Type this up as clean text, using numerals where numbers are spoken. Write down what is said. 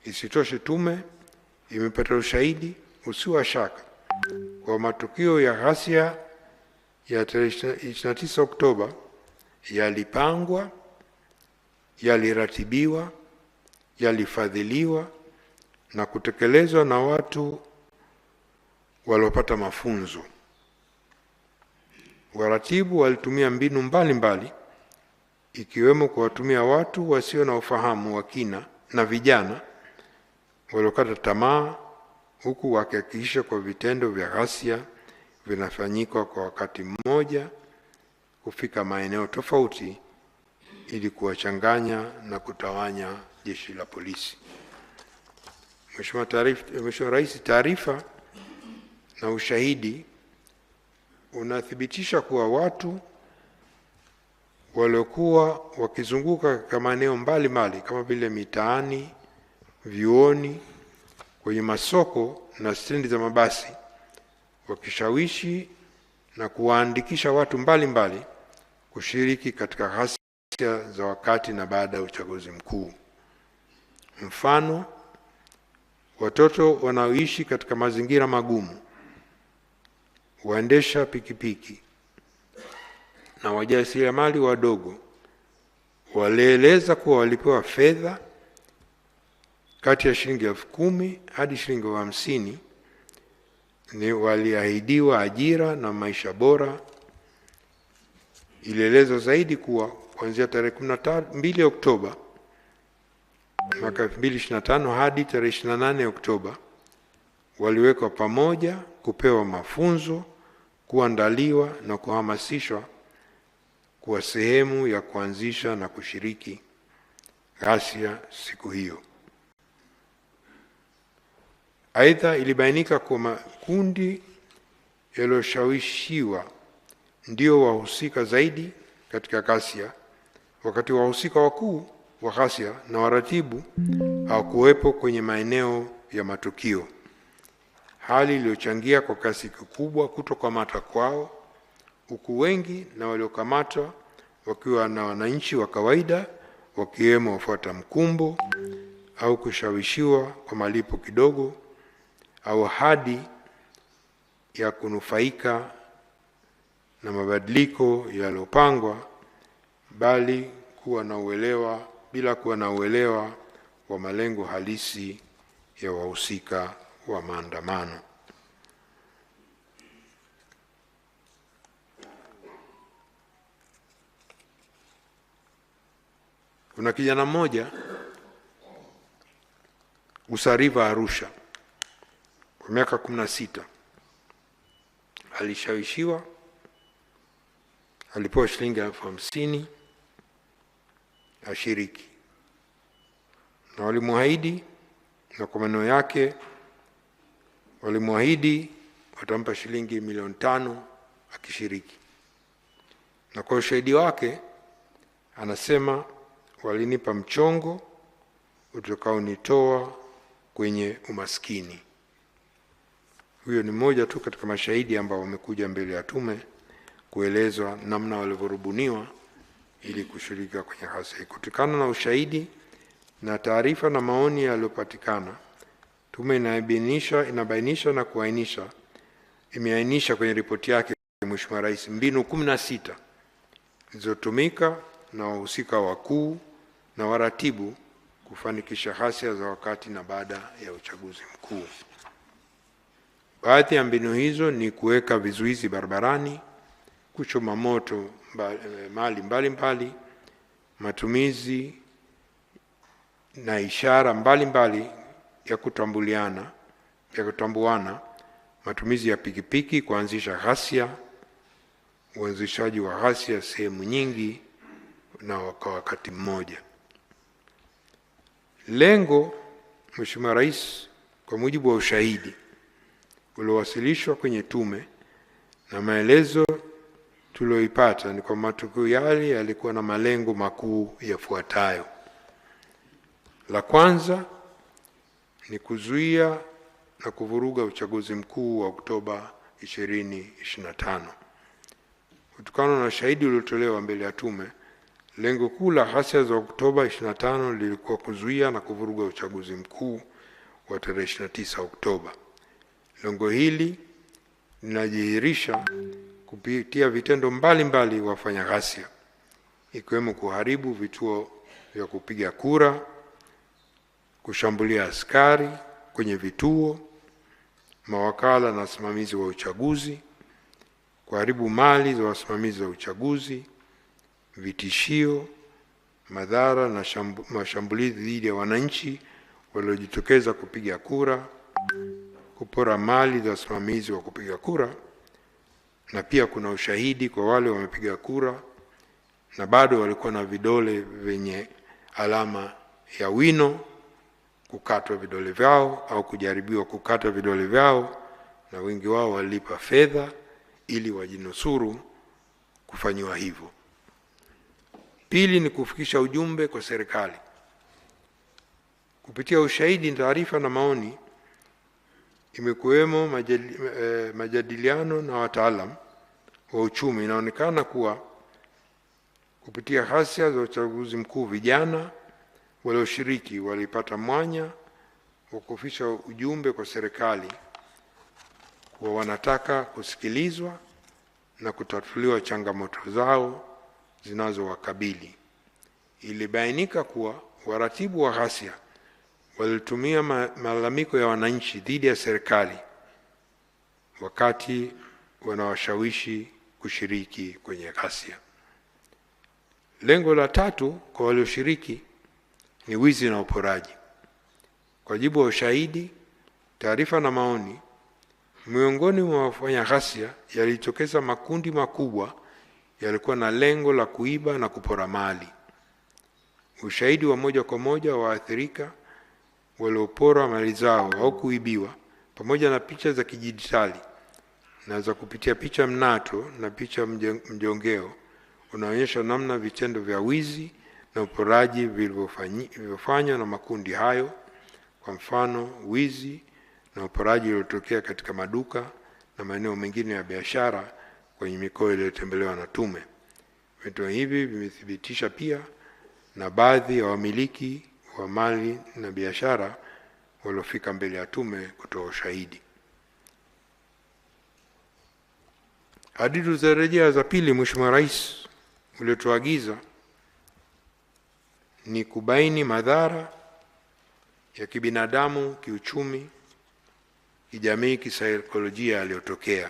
Isitoshe, tume imepata ushahidi usio wa shaka kwa matukio ya ghasia ya tarehe 29 Oktoba yalipangwa, yaliratibiwa, yalifadhiliwa na kutekelezwa na watu waliopata mafunzo. Waratibu walitumia mbinu mbalimbali ikiwemo kuwatumia watu wasio na ufahamu wa kina na vijana waliokata tamaa, huku wakihakikisha kwa vitendo vya ghasia vinafanyika kwa wakati mmoja kufika maeneo tofauti ili kuwachanganya na kutawanya jeshi la polisi. Mheshimiwa Rais, taarifa na ushahidi unathibitisha kuwa watu waliokuwa wakizunguka katika maeneo mbalimbali kama vile mitaani, vyuoni, kwenye masoko na stendi za mabasi wakishawishi na kuwaandikisha watu mbalimbali kushiriki katika ghasia za wakati na baada ya uchaguzi mkuu. Mfano, watoto wanaoishi katika mazingira magumu, waendesha pikipiki na wajasiriamali wadogo walieleza kuwa walipewa fedha kati ya shilingi 10,000 hadi shilingi 50,000. Ni waliahidiwa ajira na maisha bora. Ilielezwa zaidi kuwa kuanzia tarehe 12 Oktoba mwaka 2025 hadi tarehe 28 Oktoba waliwekwa pamoja kupewa mafunzo, kuandaliwa na kuhamasishwa kuwa sehemu ya kuanzisha na kushiriki ghasia siku hiyo. Aidha, ilibainika kwa makundi yaliyoshawishiwa ndio wahusika zaidi katika ghasia, wakati wahusika wakuu wa ghasia na waratibu hawakuwepo kwenye maeneo ya matukio, hali iliyochangia kwa kasi kikubwa kutokamatwa kwao, huku wengi na waliokamatwa wakiwa na wananchi wa kawaida, wakiwemo wafuata mkumbo au kushawishiwa kwa malipo kidogo au hadi ya kunufaika na mabadiliko yaliyopangwa bila kuwa na uelewa wa malengo halisi ya wahusika wa maandamano. Kuna kijana mmoja Usariva, Arusha, kwa miaka 16, alishawishiwa, alipewa shilingi 50,000 ashiriki, na walimuahidi, na kwa maneno yake walimuahidi watampa shilingi 500,000 akishiriki, na kwa ushahidi wake anasema walinipa mchongo utakaonitoa kwenye umaskini. Huyo ni mmoja tu katika mashahidi ambao wamekuja mbele ya tume kuelezwa namna walivyorubuniwa ili kushiriki kwenye ghasia. Kutokana na ushahidi na taarifa na maoni yaliyopatikana, tume inabainisha na imeainisha kwenye ripoti yake Mheshimiwa Rais mbinu 16 zilizotumika na wahusika wakuu na waratibu kufanikisha ghasia za wakati na baada ya uchaguzi mkuu. Baadhi ya mbinu hizo ni kuweka vizuizi barabarani, kuchoma moto mali mbalimbali, matumizi na ishara mbalimbali ya kutambuana, matumizi ya pikipiki kuanzisha ghasia, uanzishaji wa ghasia sehemu nyingi na kwa wakati mmoja. Lengo, Mheshimiwa Rais, kwa mujibu wa ushahidi uliowasilishwa kwenye tume na maelezo tulioipata, ni kwa matukio yale yalikuwa na malengo makuu yafuatayo. La kwanza ni kuzuia na kuvuruga uchaguzi mkuu wa Oktoba 2025. Kutokana na ushahidi uliotolewa mbele ya tume, Lengo kuu la ghasia za Oktoba 25 lilikuwa kuzuia na kuvuruga uchaguzi mkuu wa tarehe 29 Oktoba. Lengo hili linadhihirisha kupitia vitendo mbalimbali wafanya ghasia, ikiwemo kuharibu vituo vya kupiga kura, kushambulia askari kwenye vituo, mawakala na wasimamizi wa uchaguzi, kuharibu mali za wasimamizi wa uchaguzi, vitishio, madhara na mashambulizi dhidi ya wananchi waliojitokeza kupiga kura, kupora mali za wasimamizi wa kupiga kura, na pia kuna ushahidi kwa wale wamepiga kura na bado walikuwa na vidole vyenye alama ya wino, kukatwa vidole vyao au kujaribiwa kukata vidole vyao, na wengi wao walipa fedha ili wajinusuru kufanywa hivyo. Pili ni kufikisha ujumbe kwa serikali. Kupitia ushahidi, taarifa na maoni, imekuwemo majadiliano na wataalamu wa uchumi. Inaonekana kuwa kupitia ghasia za uchaguzi mkuu, vijana walioshiriki walipata mwanya wa kufikisha ujumbe kwa serikali kuwa wanataka kusikilizwa na kutatuliwa changamoto zao zinazowakabili. Ilibainika kuwa waratibu wa ghasia walitumia malalamiko ya wananchi dhidi ya serikali wakati wanawashawishi kushiriki kwenye ghasia. Lengo la tatu kwa walioshiriki ni wizi na uporaji. Kwa jibu wa ushahidi, taarifa na maoni, miongoni mwa wafanya ghasia yalitokeza makundi makubwa yalikuwa na lengo la kuiba na kupora mali. Ushahidi wa moja kwa moja wa waathirika waliopora mali zao au kuibiwa, pamoja na picha za kidijitali na za kupitia picha mnato na picha mjongeo, unaonyesha namna vitendo vya wizi na uporaji vilivyofanywa na makundi hayo. Kwa mfano, wizi na uporaji uliotokea katika maduka na maeneo mengine ya biashara kwenye mikoa iliyotembelewa na tume. Vitendo hivi vimethibitisha pia na baadhi ya wamiliki wa mali na biashara waliofika mbele ya tume kutoa ushahidi. Hadidu za rejea za pili Mheshimiwa Rais uliotuagiza ni kubaini madhara ya kibinadamu, kiuchumi, kijamii, kisaikolojia yaliyotokea.